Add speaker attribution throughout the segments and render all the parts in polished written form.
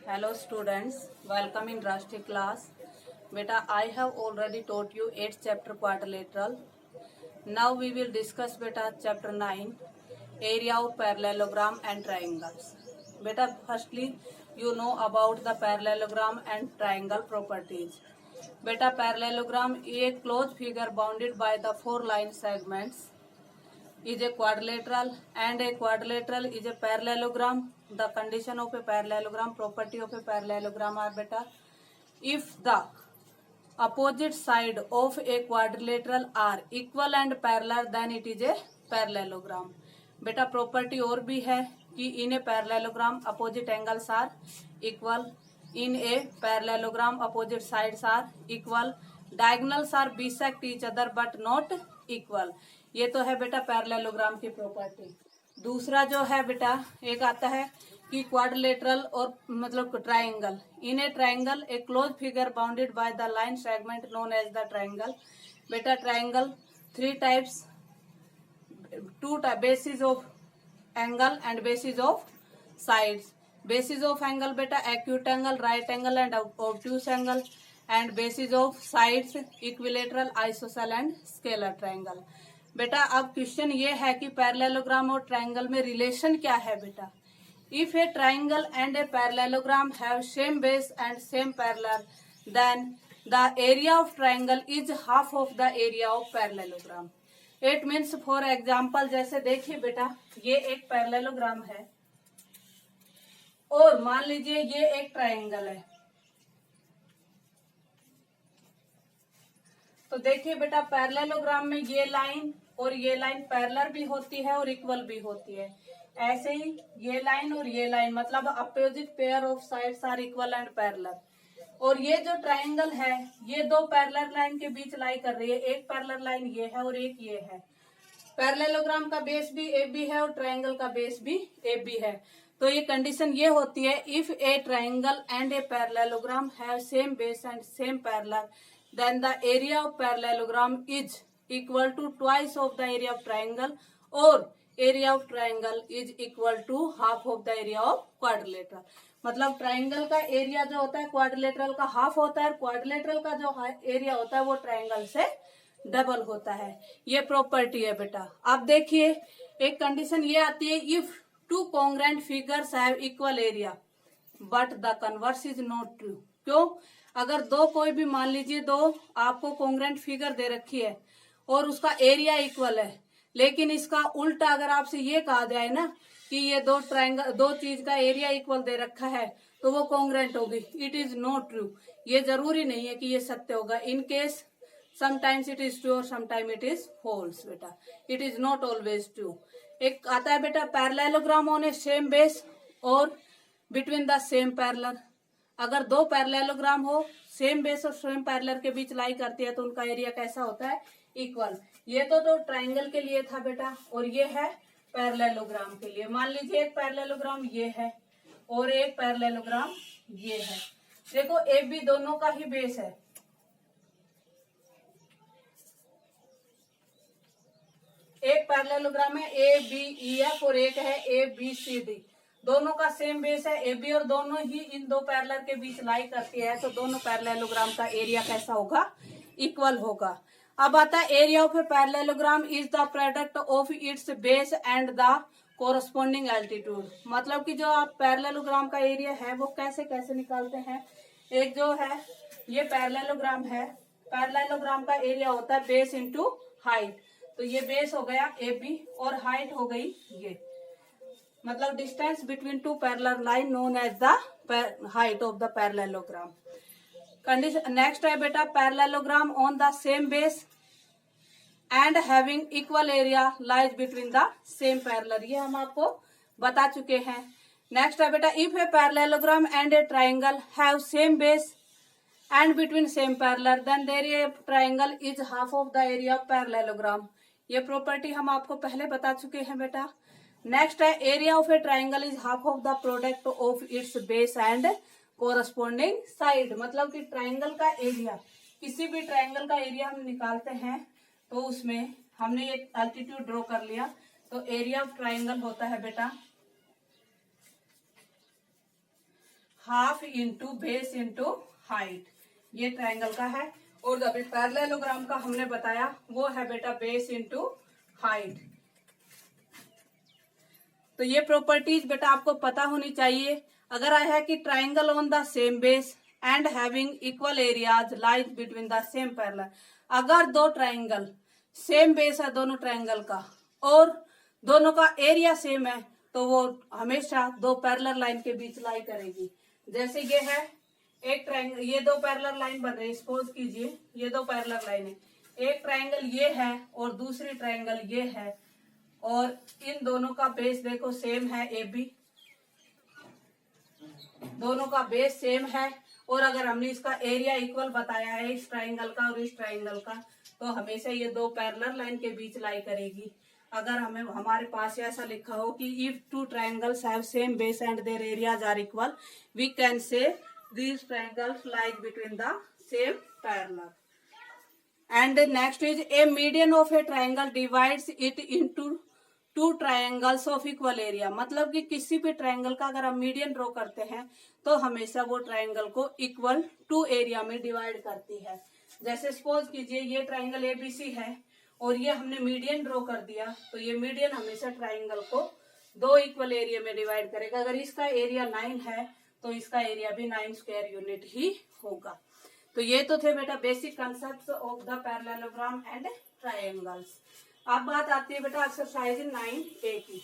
Speaker 1: Hello students, welcome in Rashtriya class. Beta, I have already taught you 8th chapter quadrilateral. Now we will discuss beta chapter 9, area of parallelogram and triangles. Beta, firstly you know about the parallelogram and triangle properties. Beta, parallelogram is a closed figure bounded by the four line segments is a quadrilateral and a quadrilateral is a parallelogram. The condition of a parallelogram, property of a parallelogram are beta, if the opposite side of a quadrilateral are equal and parallel then it is a parallelogram. बेटा property और भी है कि in a parallelogram opposite angles are equal, in a parallelogram opposite sides are equal, diagonals are bisect each other but not equal. ये तो है बेटा parallelogram की प्रॉपर्टी. दूसरा जो है बेटा एक आता है कि क्वाड्रिलेटरल और मतलब triangle. In a triangle a close figure bounded by the line segment known as the triangle. बेटा triangle three types, two bases of angle and bases of sides. Bases of angle beta acute angle, right angle and obtuse angle, and bases of sides equilateral, isosceles and scalar triangle. बेटा अब question ये है कि parallelogram और triangle में relation क्या है बेटा. If a triangle and a parallelogram have same base and same parallel then the area of triangle is half of the area of parallelogram. It means for example जैसे देखिए बेटा ये एक पैरेललोग्राम है और मान लीजिए ये एक ट्राइंगल है. तो देखिए बेटा पैरेललोग्राम में ये लाइन और ये लाइन पैरेलल भी होती है और इक्वल भी होती है. ऐसे ही ये लाइन और ये लाइन मतलब opposite pair of sides are equal and parallel. और ये जो ट्राइंगल है ये दो पैरेलल लाइन के बीच लाई कर रही है. एक पैरेलल लाइन ये है और एक ये है. पैरेललोग्राम का बेस भी ए बी है और ट्राइंगल का बेस भी ए बी है. तो ये कंडीशन ये होती है if a triangle and a parallelogram have same base and same parallel then the area of parallelogram is equal to twice of the area of triangle और area of triangle is equal to half of the area of quadrilateral. मतलब triangle का area जो होता है quadrilateral का half होता है और क्वाड्रिलेटरल का जो एरिया होता है वो ट्राइंगल से डबल होता है. ये प्रॉपर्टी है बेटा. अब देखिए एक कंडीशन ये आती है if two congruent figures have equal area but the converse is not true. क्यों? अगर दो कोई भी मान लीजिए दो आपको कॉन्ग्रेंट फिगर दे रखी है और उसका एरिया इक्वल है, लेकिन इसका उल्टा अगर आपसे ये कहा जाए ना कि ये दो ट्राइंगल दो चीज का एरिया इक्वल दे रखा है तो वो कॉन्ग्रेंट होगी. It is not true. ये जरूरी नहीं है कि ये सत्य होगा. In case sometimes it is true और समटाइम इट इज फॉल्स. बेटा it is not always true. एक आता है बेटा parallelogram on A same base और बिटवीन द सेम पैरेलल. अगर दो पैरेललोग्राम हो सेम बेस और सेम पैरेलल के बीच लाई करती है तो उनका एरिया कैसा होता है? इक्वल. ये तो ट्राइंगल के लिए था बेटा और ये है पैरेललोग्राम के लिए. मान लीजिए एक पैरेललोग्राम ये है और एक पैरेललोग्राम ये है. देखो ए बी दोनों का ही बेस है. एक पैरेललोग्राम है ए बी ई एफ और एक है ए बी सी डी. दोनों का सेम बेस है ए बी और दोनों ही इन दो पैरेलल के बीच लाई करती है तो दोनों पैरेललोग्राम का एरिया कैसा होगा? इक्वल होगा. अब आता है area of a parallelogram is the product of its base and the corresponding altitude. मतलब कि जो आप पैरेललोग्राम का एरिया है वो कैसे कैसे निकालते हैं. एक जो है ये पैरेललोग्राम है, पैरेललोग्राम का एरिया होता है बेस इंटू हाइट. तो ये बेस हो गया ए बी और हाइट हो गई ये, मतलब distance between two parallel line known as the height of the parallelogram. Condition next है बेटा parallelogram on the same base and having equal area lies between the same parallel. ये हम आपको बता चुके हैं. नेक्स्ट है बेटा if a parallelogram and a triangle have same base and between same parallel then there a triangle is half of the area of parallelogram. ये property हम आपको पहले बता चुके हैं बेटा. नेक्स्ट है area of A triangle is half of the product of its base and corresponding side. मतलब कि ट्राइंगल का एरिया, किसी भी ट्राइंगल का एरिया हम निकालते हैं तो उसमें हमने एक एल्टीट्यूड ड्रॉ कर लिया तो एरिया ऑफ ट्राइंगल होता है बेटा half into base into height, ये ट्रायंगल का है। और अभी पैरेललोग्राम का हमने बताया वो है बेटा बेस इंटू हाइट। तो ये प्रॉपर्टीज बेटा आपको पता होनी चाहिए। अगर आया है कि triangle on the same base and having equal areas lies between the same parallel, अगर दो ट्राइंगल सेम बेस है दोनों ट्राइंगल का और दोनों का एरिया सेम है, तो वो हमेशा दो पैरेलल लाइन के बीच लाई करेगी। जैसे ये है एक ट्राइंगल, ये दो पैरेलल लाइन बन रही है, सपोज कीजिए ये दो पैरेलल लाइन है, एक ट्राइंगल ये है और दूसरी ट्राइंगल ये है, और इन दोनों का बेस देखो सेम है ए बी, दोनों का बेस सेम है। और अगर हमने इसका एरिया इक्वल बताया है इस ट्राइंगल का और इस ट्राइंगल का, तो हमेशा ये दो पैरेलल लाइन के बीच लाई करेगी। अगर हमें हमारे पास ऐसा लिखा हो कि if two triangles have same base and their areas are equal, we can say these triangles lies between the same parallel. And next is a median of a triangle divides it into two triangles of equal area. मतलब कि किसी भी triangle का अगर हम median draw करते हैं तो हमेशा वो ट्रायंगल को इक्वल टू एरिया में डिवाइड करती है। जैसे सपोज कीजिए ये ट्रायंगल एबीसी है और ये हमने मीडियन ड्रॉ कर दिया, तो ये मीडियन हमेशा ट्रायंगल को दो इक्वल एरिया में डिवाइड करेगा। अगर इसका एरिया 9 है तो इसका एरिया भी 9 स्क्वायर यूनिट ही होगा। तो ये तो थे बेटा basic concept of the parallelogram and triangles. अब बात आती है बेटा एक्सरसाइज 9A की,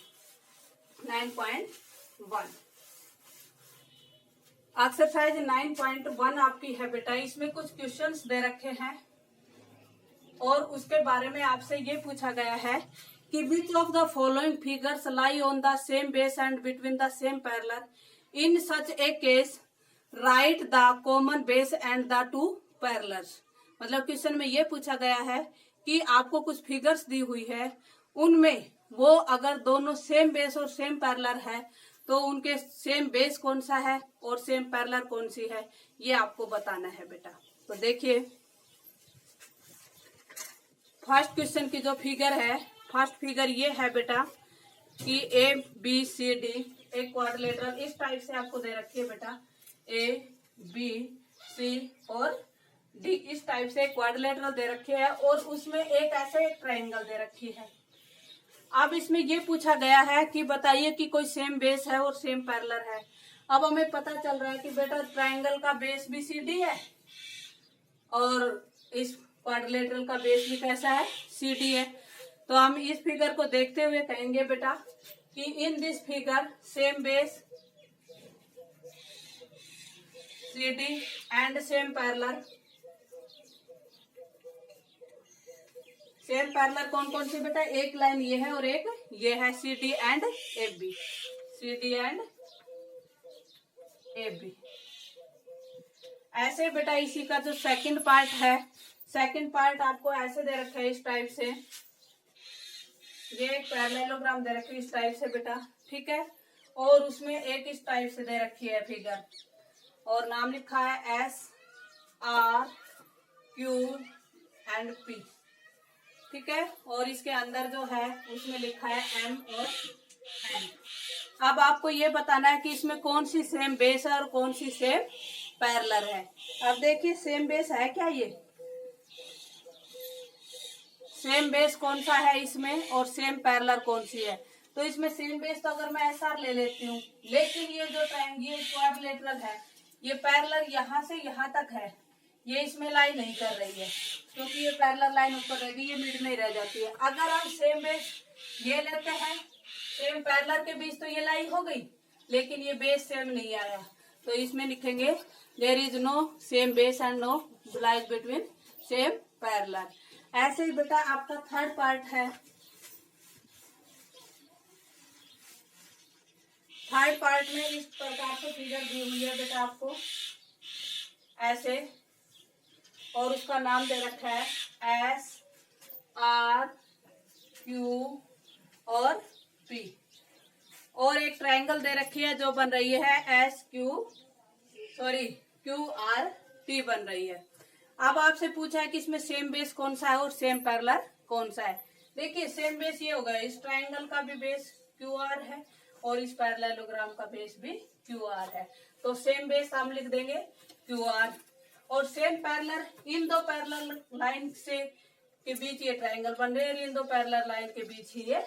Speaker 1: 9.1। एक्सरसाइज 9.1 आपकी है बेटा, इसमें कुछ क्वेश्चंस दे रखे हैं और उसके बारे में आपसे ये पूछा गया है कि which of the following figures lie on the same base and between the same parallel, in such A case right the common base and the two parallels. मतलब क्वेश्चन में ये पूछा गया है कि आपको कुछ फिगर्स दी हुई है, उनमें वो अगर दोनों सेम बेस और सेम पैरेलल है तो उनके सेम बेस कौन सा है और सेम पैरेलल कौन सी है, ये आपको बताना है बेटा। तो देखिए फर्स्ट क्वेश्चन की जो फिगर है, फर्स्ट फिगर ये है बेटा कि ए बी सी डी एक क्वाड्रिलेटरल इस टाइप से आपको दे रखी है बेटा, ए बी सी और डी इस टाइप से क्वाड्रिलेटरल दे रखे है और उसमें एक ऐसे ट्रायंगल दे रखी है। अब इसमें ये पूछा गया है कि बताइए कि कोई सेम बेस है और सेम पैरेलल है। अब हमें पता चल रहा है कि बेटा ट्रायंगल का बेस भी सी डी है और इस क्वाड्रिलेटरल का बेस भी कैसा है, सी डी है। तो हम इस फिगर को देखते हुए कहेंगे बेटा कि in this figure same base C D and same parallel, same parallel कौन कौन सी बेटा, एक लाइन ये है और एक ये है, C D and A B, C D and A B. ऐसे बेटा इसी का जो सेकंड पार्ट है, सेकंड पार्ट आपको ऐसे दे रखा है इस टाइप से, ये एक पैरेललोग्राम दे रखी है इस टाइप से बेटा, ठीक है। और उसमें एक इस टाइप से दे रखी है फिगर और नाम लिखा है S R Q and P, ठीक है। और इसके अंदर जो है उसमें लिखा है एम और एन। अब आपको ये बताना है कि इसमें कौन सी सेम बेस है और कौन सी सेम पैरेलल है। अब देखिए सेम बेस है क्या, ये सेम बेस कौन सा है इसमें और सेम पैरेलल कौन सी है। तो इसमें सेम बेस तो अगर मैं एसआर ले लेती हूँ, लेकिन ये जो ट्रायंगल क्वाड्रिलेटरल है ये पैरेलल यहाँ से यहाँ तक है, ये इसमें लाई नहीं कर रही है क्योंकि ये पैरेलल लाइन ऊपर रहेगी, ये मिड में रह जाती है। अगर हम सेम बेस ये लेते हैं, सेम पैरेलल के बीच तो ये लाई हो गई, लेकिन ये बेस सेम नहीं आया, तो इसमें लिखेंगे there is no same base and no lies between same parallel. ऐसे ही बेटा आपका थर्ड पार्ट है, थर्ड पार्ट में इस प्रकार से फिगर दी हुई है बेटा आपको ऐसे, और उसका नाम दे रखा है एस आर क्यू और पी, और एक ट्रायंगल दे रखी है जो बन रही है S Q Q R T बन रही है। अब आपसे पूछा है कि इसमें सेम बेस कौन सा है और सेम पैरेलल कौन सा है। देखिए सेम बेस ये होगा, इस ट्रायंगल का भी बेस क्यू आर है और इस पैरेललोग्राम का बेस भी क्यू आर है। तो सेम बेस हम लिख देंगे क्यू आर। और सेम पैरेलल, इन दो पैरेलल लाइन से के बीच ये ट्रायंगल बन रही है और इन दो पैरेलल लाइन के बीच ही ये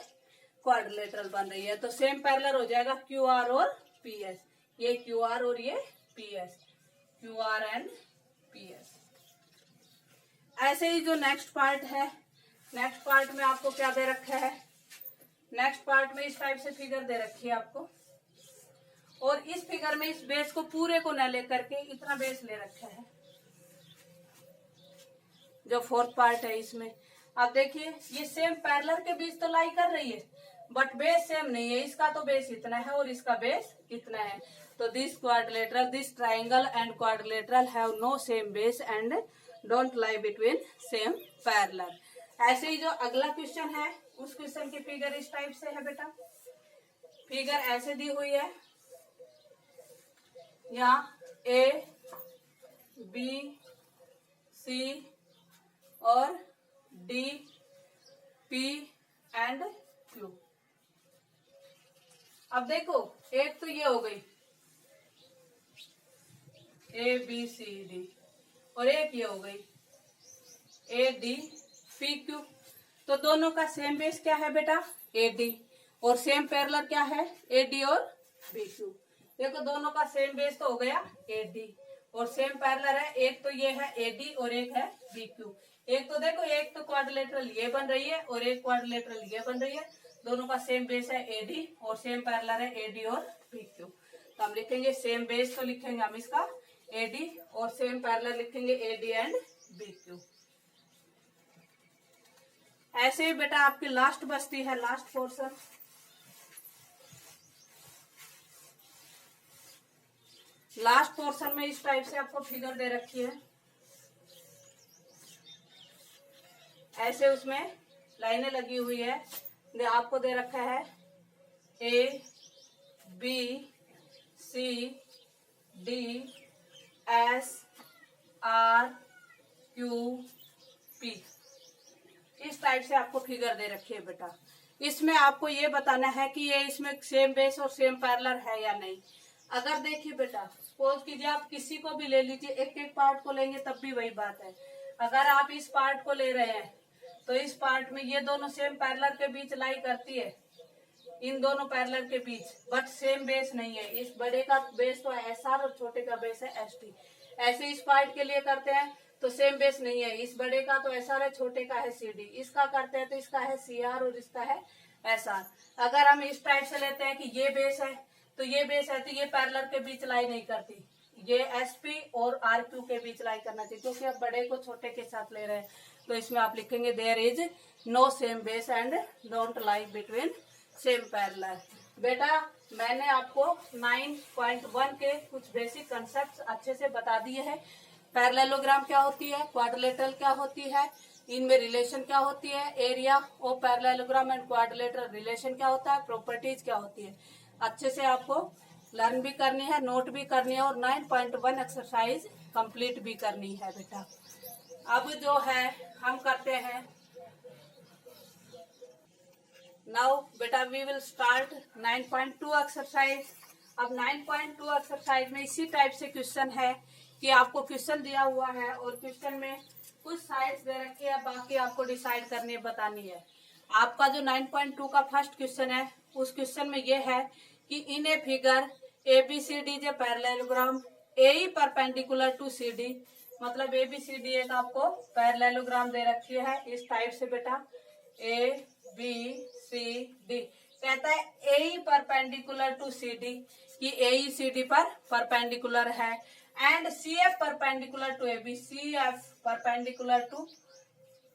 Speaker 1: क्वाड्रिलेटरल बन रही है। तो सेम पैरेलल हो जाएगा क्यू आर और पी एस। ये क्यू आर और ये P S, Q R and P S. ऐसे ही जो नेक्स्ट पार्ट है, नेक्स्ट पार्ट में आपको क्या दे रखा है, नेक्स्ट पार्ट में इस टाइप से फिगर दे रखी है आपको। और इस फिगर में इस बेस को पूरे को न लेकर के इतना बेस ले रखा है, जो फोर्थ पार्ट है इसमें। अब देखिए ये सेम पैरेलल के बीच तो लाई कर रही है, बट बेस सेम नहीं है। इसका तो बेस इतना है और इसका बेस इतना है। तो this quadrilateral, this triangle and quadrilateral have no same base and don't lie between same parallel. ऐसे ही जो अगला क्वेश्चन है, उस क्वेश्चन की फिगर इस टाइप से है बेटा। फिगर ऐसे दी हुई है, यहाँ ए बी सी और डी पी एंड क्यू। अब देखो एक तो ये हो गई ए बी सी डी, और एक ये हो गई ए डी पी क्यू। तो दोनों का सेम बेस क्या है बेटा, ए डी, और सेम पैरेलल क्या है, ए डी और बी क्यू। देखो दोनों का सेम बेस तो हो गया ए डी, और सेम पैरेलल है, एक तो ये है ए डी और एक है बी क्यू। एक तो देखो, एक तो क्वाड्रिलेटरल ये बन रही है और एक क्वाड्रिलेटरल ये बन रही है। दोनों का सेम बेस है ए डी और सेम पैरेलल है ए डी और बी क्यू। तो हम लिखेंगे सेम बेस, तो लिखेंगे हम इसका ए डी, और सेम पैरेलल लिखेंगे A D and B Q. ऐसे ही बेटा आपकी लास्ट बचती है, लास्ट पोर्शन। लास्ट पोर्शन में इस टाइप से आपको फिगर दे रखी है। ऐसे उसमें लाइनें लगी हुई है, आपको दे रखा है A B C D S R Q P. इस टाइप से आपको फिगर दे रखी है बेटा। इसमें आपको ये बताना है कि ये इसमें सेम बेस और सेम पैरेलल है या नहीं। अगर देखिए बेटा, सपोज कीजिए आप किसी को भी ले लीजिए, एक एक पार्ट को लेंगे तब भी वही बात है। अगर आप इस पार्ट को ले रहे हैं तो इस पार्ट में ये दोनों सेम पैरेलल के बीच लाई करती है, इन दोनों पैरेलल के बीच, बट सेम बेस नहीं है। इस बड़े का बेस तो एस आर और छोटे का बेस है एस टी। ऐसे इस पार्ट के लिए करते हैं तो सेम बेस नहीं है, इस बड़े का तो एस आर है, छोटे का है सी डी। इसका करते हैं तो इसका है सी आर और इसका है एस आर। अगर हम इस टाइप से लेते हैं कि ये बेस है तो ये बेस है, तो ये पैरेलल के बीच लाई नहीं करती, ये एस पी और आर क्यू के बीच लाई करना चाहिए, क्योंकि आप बड़े को छोटे के साथ ले रहे हैं। तो इसमें आप लिखेंगे there is no same base and don't lie between same parallel. बेटा मैंने आपको 9.1 के कुछ बेसिक कंसेप्ट अच्छे से बता दिए हैं। पैरेललोग्राम क्या होती है, क्वाड्रिलेटरल क्या होती है, इनमें रिलेशन क्या होती है, area of parallelogram and quadrilateral relation क्या होता है, प्रॉपर्टीज क्या होती है, अच्छे से आपको लर्न भी करनी है, नोट भी करनी है, और 9.1 एक्सरसाइज कंप्लीट भी करनी है बेटा। अब जो है हम करते हैं नाउ बेटा, वी विल स्टार्ट 9.2 एक्सरसाइज। अब 9.2 एक्सरसाइज में इसी टाइप से क्वेश्चन है कि आपको क्वेश्चन दिया हुआ है और क्वेश्चन में कुछ साइड्स दे रखी है, बाकी आपको डिसाइड करनी बतानी है। आपका जो 9.2 का फर्स्ट क्वेश्चन है, उस क्वेश्चन में ये है कि in a figure A B C D J parallelogram A E perpendicular to C D, मतलब ए बी सी डी एक आपको पैरेललोग्राम दे रखी है इस टाइप से बेटा, ए बी सी डी। कहता है A E perpendicular to C D, कि ए ई सी डी पर परपेंडिकुलर है, and C F perpendicular to A B, C F perpendicular to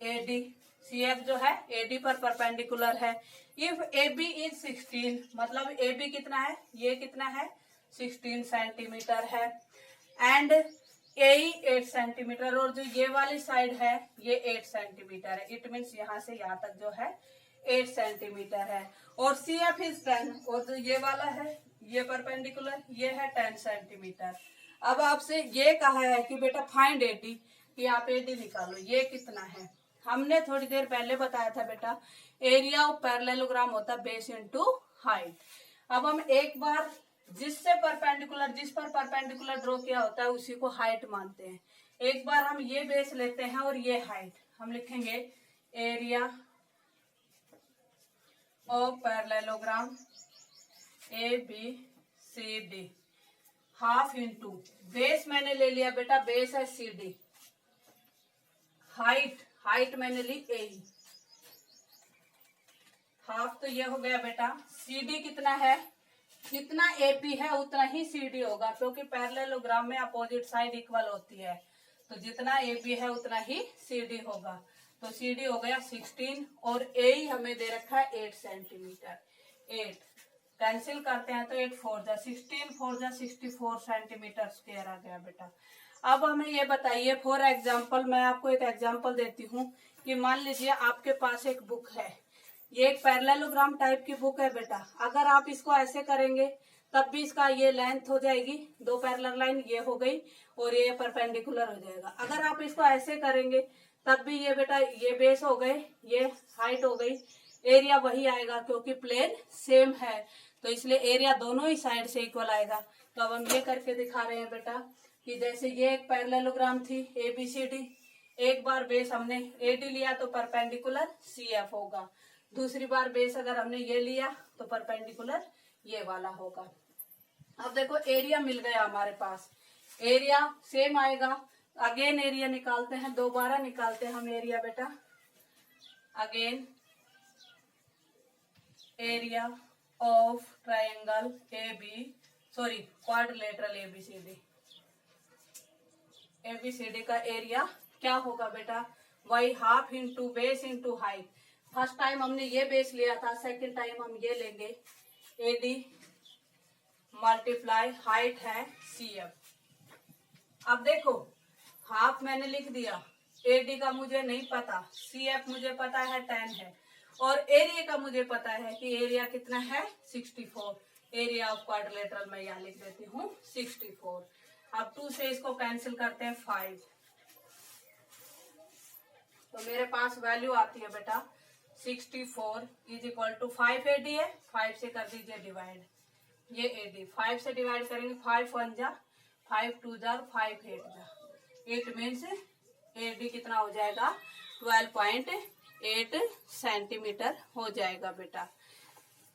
Speaker 1: A D, C F जो है ए डी पर perpendicular है। If A B is 16, मतलब A B कितना है, ये कितना है 16 सेंटीमीटर है, एंड ए 8 सेंटीमीटर, और जो ये वाली साइड है ये 8 सेंटीमीटर है। इट मीन्स यहाँ से यहाँ तक जो है 8 सेंटीमीटर है, और सी एफ इज 10, और जो ये वाला है ये परपेंडिकुलर, ये है 10 सेंटीमीटर। अब आपसे ये कहा है कि बेटा फाइंड एडी, कि आप एडी निकालो, ये कितना है। हमने थोड़ी देर पहले बताया था बेटा, एरिया ऑफ पैरेललोग्राम होता है बेस इनटू हाइट। अब हम एक बार जिससे परपेंडिकुलर, जिस पर परपेंडिकुलर ड्रॉ किया होता है उसी को हाइट मानते हैं। एक बार हम ये बेस लेते हैं और ये हाइट, हम लिखेंगे area of parallelogram A B C D, half into base मैंने ले लिया बेटा, बेस है सी डी, हाइट मैंने ली ए, हाफ तो ये हो गया बेटा। सी डी कितना है, जितना एपी है उतना ही सी डी होगा, क्योंकि पैरेललोग्राम में अपोजिट साइड इक्वल होती है, तो जितना एपी है उतना ही सी डी होगा। तो सी डी हो गया 16 और ए हमें दे रखा है 8 सेंटीमीटर। 8 कैंसिल करते हैं तो 8 4 जा 16, 4 जा 64 सेंटीमीटर स्क्वायर आ गया बेटा। अब हमें ये बताइए, फॉर एग्जाम्पल मैं आपको एक एग्जाम्पल देती हूँ कि मान लीजिए आपके पास एक बुक है, ये एक पैरेललोग्राम टाइप की बुक है बेटा। अगर आप इसको ऐसे करेंगे तब भी इसका ये लेंथ हो जाएगी, 2 पैरेलल लाइन ये हो गई और ये परपेंडिकुलर हो जाएगा। अगर आप इसको ऐसे करेंगे तब भी ये बेटा, ये बेस हो गए, ये हाइट हो गई, एरिया वही आएगा क्योंकि प्लेन सेम है, तो इसलिए एरिया दोनों ही साइड से इक्वल आएगा। तो अब हम ये करके दिखा रहे हैं बेटा कि जैसे ये एक पैरेललोग्राम थी ABCD, एक बार बेस हमने AD लिया तो परपेंडिकुलर CF होगा, दूसरी बार बेस अगर हमने ये लिया तो परपेंडिकुलर ये वाला होगा। अब देखो एरिया मिल गया हमारे पास, एरिया सेम आएगा, अगेन एरिया निकालते हैं, दोबारा निकालते हैं हम एरिया बेटा। Again area of triangle quadrilateral ABCD का एरिया क्या होगा बेटा, वही half into base into height. First time हमने ये बेस लिया था, सेकंड टाइम हम ये लेंगे AD मल्टीप्लाई हाइट है CF। अब देखो हाफ मैंने लिख दिया, AD का मुझे नहीं पता, CF मुझे पता है 10 है, और एरिया का मुझे पता है कि एरिया कितना है 64। एरिया ऑफ क्वाड्रिलेटरल मैं यहाँ लिख देती हूँ 64। अब 2 से इसको कैंसिल करते हैं 5, तो मेरे पास वैल्यू आती है बेटा 64 इज इक्वल टू 5 AD है, 5 से कर दीजिए डिवाइड, ये AD 5 से डिवाइड करेंगे, 5 1 जा 5 2 जा 5 8 जा, इट मीन्स AD कितना हो जाएगा 12.8 सेंटीमीटर हो जाएगा बेटा।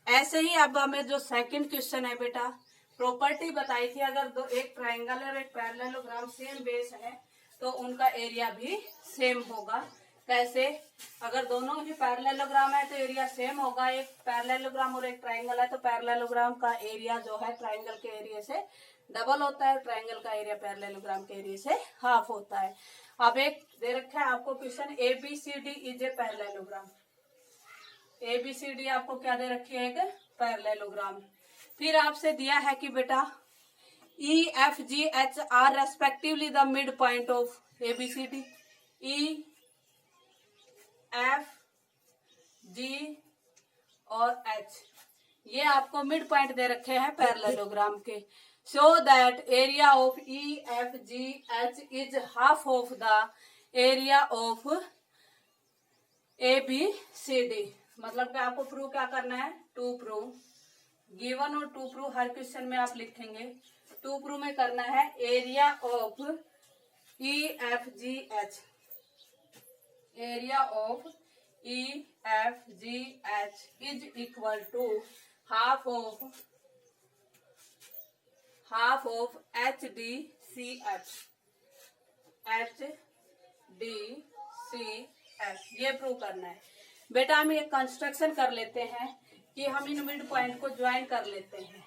Speaker 1: ऐसे ही अब हमें जो सेकंड क्वेश्चन है बेटा, प्रॉपर्टी बताई थी, अगर एक ट्रायंगल और एक पैरेललोग्राम सेम बेस है तो उनका एरिया भी सेम होगा। कैसे, अगर दोनों ही पैरेललोग्राम है तो एरिया सेम होगा, एक पैरेललोग्राम और एक ट्रायंगल है तो पैरेललोग्राम का एरिया जो है ट्रायंगल के एरिया से डबल होता है, ट्रायंगल का एरिया पैरेललोग्राम के एरिया से हाफ होता है। अब एक दे रखा है आपको question, ABCD is a parallelogram. ABCD आपको क्या दे रखी है, एक पैरेललोग्राम। फिर आपसे दिया है कि बेटा EFGH are respectively the mid point of ABCD। EFG और H ये आपको मिड पॉइंट दे रखे हैं पैरेललोग्राम के। Show that area of EFGH is half of the area of ABCD। मतलब कि आपको प्रूव क्या करना है, टू प्रूव। गिवन और टू प्रूव हर क्वेश्चन में आप लिखेंगे। टू प्रूव में करना है area of EFGH, area of EFGH is equal to half of HDCF। ये प्रूव करना है बेटा। हम ये कंस्ट्रक्शन कर लेते हैं कि हम इन मिड पॉइंट को ज्वाइन कर लेते हैं।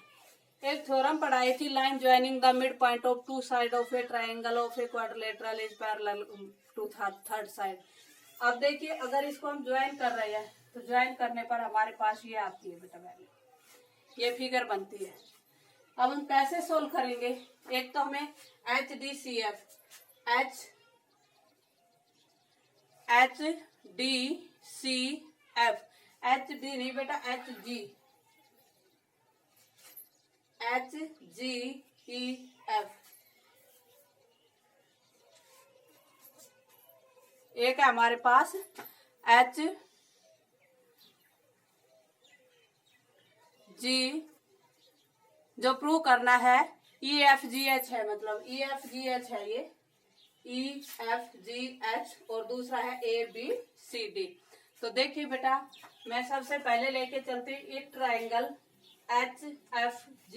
Speaker 1: एक थ्योरम पढ़ाई थी, line joining the mid point of two side of a triangle of a quadrilateral is parallel to third side. अब देखिए अगर इसको हम ज्वाइन कर रहे हैं तो ज्वाइन करने पर हमारे पास ये आती है बेटा वैल्यू, ये फिगर बनती है। अब हम कैसे सोल्व करेंगे, एक तो हमें HDCF HD नहीं बेटा HGEF। एक है हमारे पास HGDF जो प्रूव करना है EFGH है, मतलब EFGH है ये, EFGH, और दूसरा है ABCD। तो देखिए बेटा, मैं सबसे पहले लेके चलती हूँ एक triangle HFG,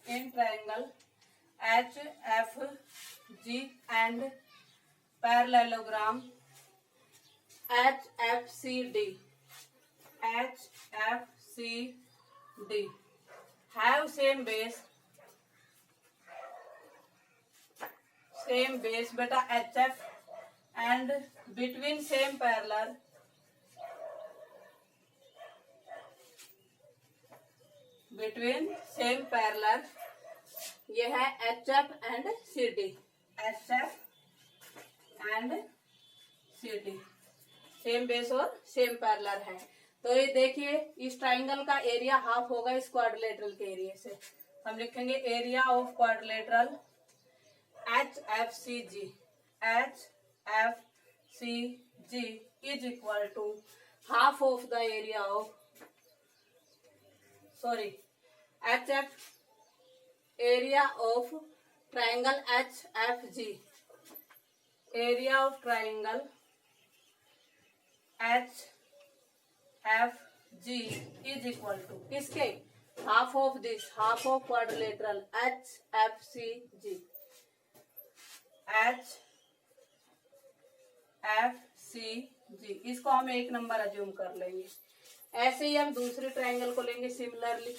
Speaker 1: in triangle HFG and parallelogram HFCD have same base बेटा HF, and between same parallel ये है HF and CD, HF and CD same base और सेम पैरेलल है। तो ये देखिए, इस ट्राइंगल का एरिया हाफ होगा इस क्वाड्रिलेटरल के एरिया से। हम लिखेंगे area of quadrilateral HFCG is equal to half of the area of HF, area of triangle HFG, area of triangle HFG is equal to किसके, half of this, half of quadrilateral HFCG, इसको हम 1 number assume कर लेंगे। ऐसे ही हम दूसरे triangle को लेंगे सिमिलरली।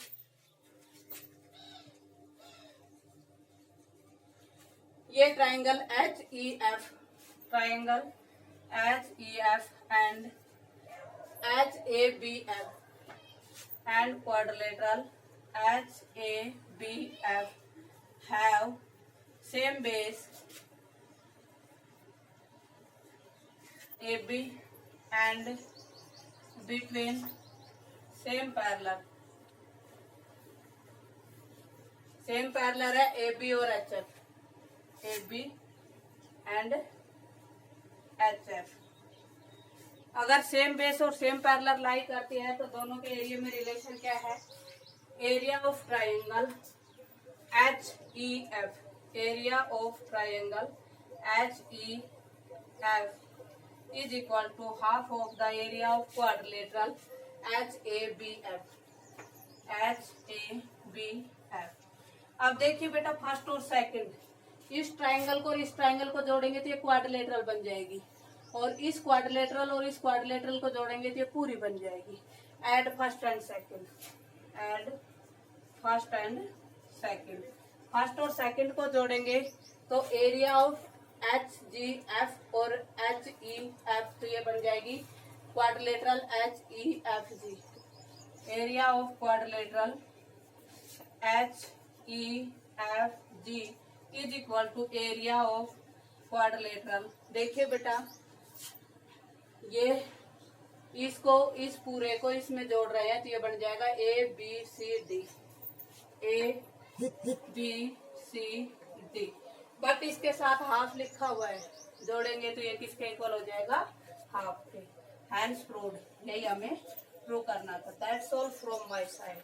Speaker 1: ये triangle HEF and HABF and quadrilateral HABF have same base AB and between same parallel है AB और HF, AB and HF। अगर सेम बेस और सेम पैरेलल लाई करती है तो दोनों के एरिया में रिलेशन क्या है, area of triangle HEF, area of triangle HEF is equal to half of the area of quadrilateral HABF। अब देखिए बेटा, फर्स्ट और सेकंड, इस ट्राइंगल को और इस ट्राइंगल को जोड़ेंगे तो ये क्वाड्रिलेटरल बन जाएगी, और इस क्वाड्रिलेटरल और इस क्वाड्रिलेटरल को जोड़ेंगे तो ये पूरी बन जाएगी। Add first and second, first और सेकंड को जोड़ेंगे तो एरिया ऑफ HGF और HEF, तो ये बन जाएगी quadrilateral HEFG, area of quadrilateral HEFG is equal to area of quadrilateral. देखिए बेटा, ये इसको इस पूरे को इसमें जोड़ रहे हैं तो ये बन जाएगा ABCD, बट इसके साथ हाफ लिखा हुआ है, जोड़ेंगे तो ये किसके इक्वल हो जाएगा, हाफ के। हैंड्स प्रूव्ड, यही हमें प्रूव करना था। That's all from my side.